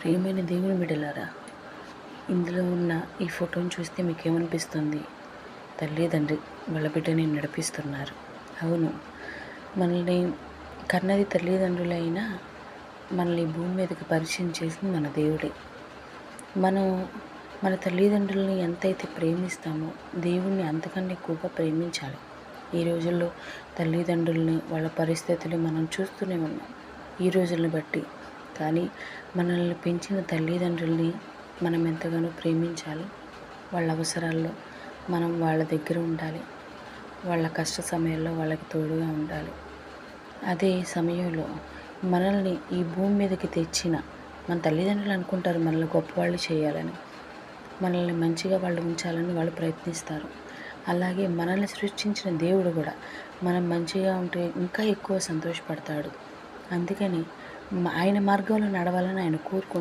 ప్రియమైన దేవుని బిడ్డలారా, ఇందులో ఉన్న ఈ ఫోటోని చూస్తే మీకేమనిపిస్తుంది? తల్లిదండ్రి వాళ్ళ బిడ్డని నడిపిస్తున్నారు. అవును, మనల్ని కన్నది తల్లిదండ్రులైనా మనల్ని భూమి మీదకి పరిచయం చేసింది మన దేవుడే. మనం మన తల్లిదండ్రులని ఎంతైతే ప్రేమిస్తామో దేవుణ్ణి అంతకన్నా ఎక్కువగా ప్రేమించాలి. ఈ రోజుల్లో తల్లిదండ్రులని వాళ్ళ పరిస్థితులు మనం చూస్తూనే ఉన్నాం ఈ రోజులను బట్టి. కానీ మనల్ని పెంచిన తల్లిదండ్రుల్ని మనం ఎంతగానో ప్రేమించాలి. వాళ్ళ అవసరాల్లో మనం వాళ్ళ దగ్గర ఉండాలి. వాళ్ళ కష్ట సమయంలో వాళ్ళకి తోడుగా ఉండాలి. అదే సమయంలో మనల్ని ఈ భూమి మీదకి తెచ్చిన మన తల్లిదండ్రులు అనుకుంటారు మనల్ని గొప్పవాళ్ళు చేయాలని, మనల్ని మంచిగా వాళ్ళు ఉంచాలని వాళ్ళు ప్రయత్నిస్తారు. అలాగే మనల్ని సృష్టించిన దేవుడు కూడా మనం మంచిగా ఉంటే ఇంకా ఎక్కువ సంతోషపడతాడు. అందుకని ఆయన మార్గంలో నడవాలని ఆయన కోరుకుంటాడు.